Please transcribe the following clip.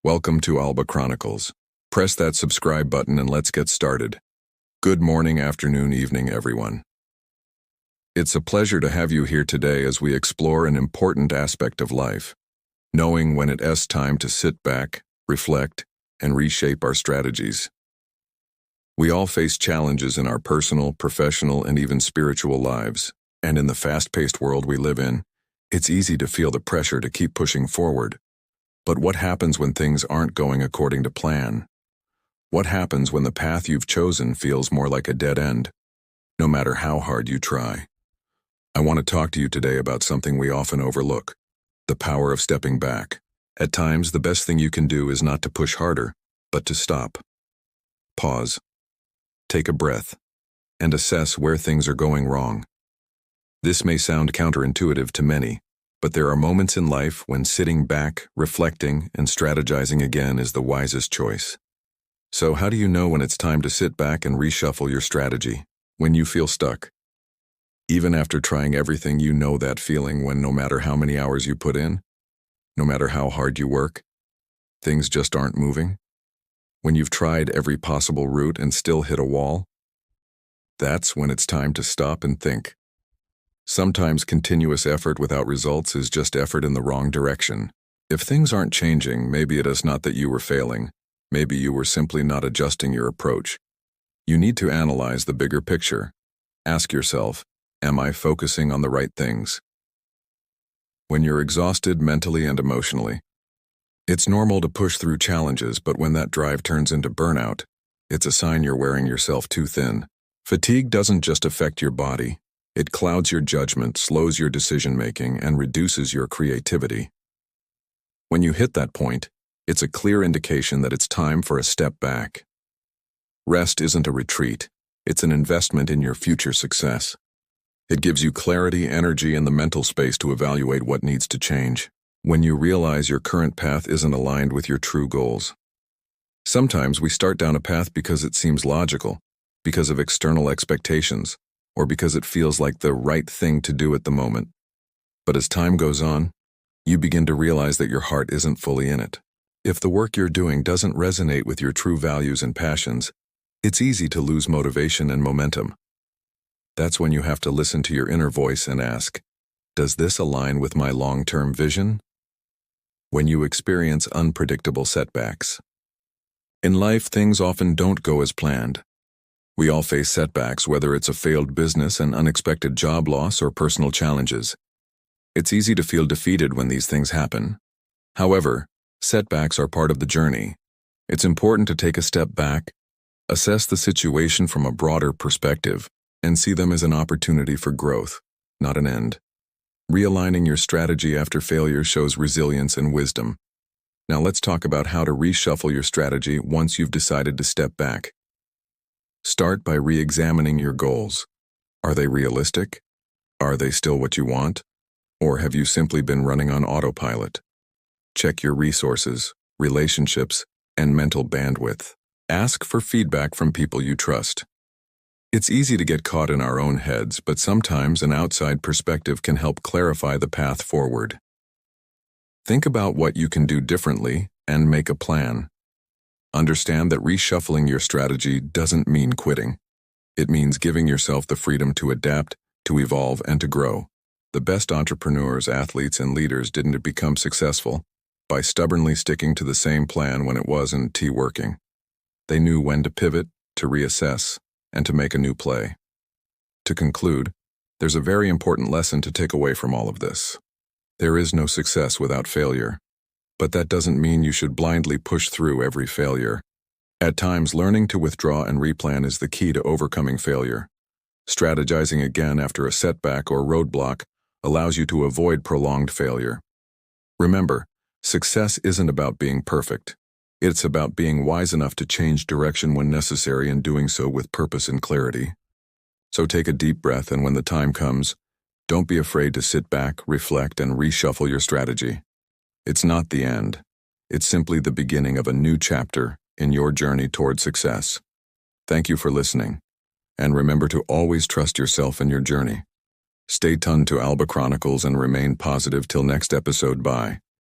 Welcome to Alba Chronicles. Press that subscribe button and let's get started. Good morning, afternoon, evening, everyone. It's a pleasure to have you here today as we explore an important aspect of life, knowing when it's time to sit back, reflect, and reshape our strategies. We all face challenges in our personal, professional, and even spiritual lives, and in the fast-paced world we live in, it's easy to feel the pressure to keep pushing forward. But what happens when things aren't going according to plan? What happens when the path you've chosen feels more like a dead end, no matter how hard you try? I want to talk to you today about something we often overlook: the power of stepping back. At times, the best thing you can do is not to push harder, but to stop. Pause. Take a breath, and assess where things are going wrong. This may sound counterintuitive to many, but there are moments in life when sitting back, reflecting, and strategizing again is the wisest choice. So how do you know when it's time to sit back and reshuffle your strategy? When you feel stuck. Even after trying everything, you know that feeling when no matter how many hours you put in, no matter how hard you work, things just aren't moving. When you've tried every possible route and still hit a wall. That's when it's time to stop and think. Sometimes continuous effort without results is just effort in the wrong direction. If things aren't changing, maybe it is not that you were failing. Maybe you were simply not adjusting your approach. You need to analyze the bigger picture. Ask yourself, am I focusing on the right things? When you're exhausted mentally and emotionally, it's normal to push through challenges, but when that drive turns into burnout, it's a sign you're wearing yourself too thin. Fatigue doesn't just affect your body. It clouds your judgment, slows your decision-making, and reduces your creativity. When you hit that point, it's a clear indication that it's time for a step back. Rest isn't a retreat. It's an investment in your future success. It gives you clarity, energy, and the mental space to evaluate what needs to change. When you realize your current path isn't aligned with your true goals. Sometimes we start down a path because it seems logical, because of external expectations, or because it feels like the right thing to do at the moment. But as time goes on, you begin to realize that your heart isn't fully in it. If the work you're doing doesn't resonate with your true values and passions, it's easy to lose motivation and momentum. That's when you have to listen to your inner voice and ask, does this align with my long-term vision? When you experience unpredictable setbacks. In life, things often don't go as planned. We all face setbacks, whether it's a failed business, an unexpected job loss, or personal challenges. It's easy to feel defeated when these things happen. However, setbacks are part of the journey. It's important to take a step back, assess the situation from a broader perspective, and see them as an opportunity for growth, not an end. Realigning your strategy after failure shows resilience and wisdom. Now let's talk about how to reshuffle your strategy once you've decided to step back. Start by re-examining your goals. Are they realistic? Are they still what you want? Or have you simply been running on autopilot? Check your resources, relationships, and mental bandwidth. Ask for feedback from people you trust. It's easy to get caught in our own heads, but sometimes an outside perspective can help clarify the path forward. Think about what you can do differently and make a plan. Understand that reshuffling your strategy doesn't mean quitting. It means giving yourself the freedom to adapt, to evolve, and to grow. The best entrepreneurs, athletes, and leaders didn't become successful by stubbornly sticking to the same plan when it wasn't working. They knew when to pivot, to reassess, and to make a new play. To conclude, there's a very important lesson to take away from all of this. There is no success without failure. But that doesn't mean you should blindly push through every failure. At times, learning to withdraw and replan is the key to overcoming failure. Strategizing again after a setback or roadblock allows you to avoid prolonged failure. Remember, success isn't about being perfect. It's about being wise enough to change direction when necessary and doing so with purpose and clarity. So take a deep breath, and when the time comes, don't be afraid to sit back, reflect, and reshuffle your strategy. It's not the end. It's simply the beginning of a new chapter in your journey toward success. Thank you for listening. And remember to always trust yourself and your journey. Stay tuned to Alba Chronicles and remain positive till next episode. Bye.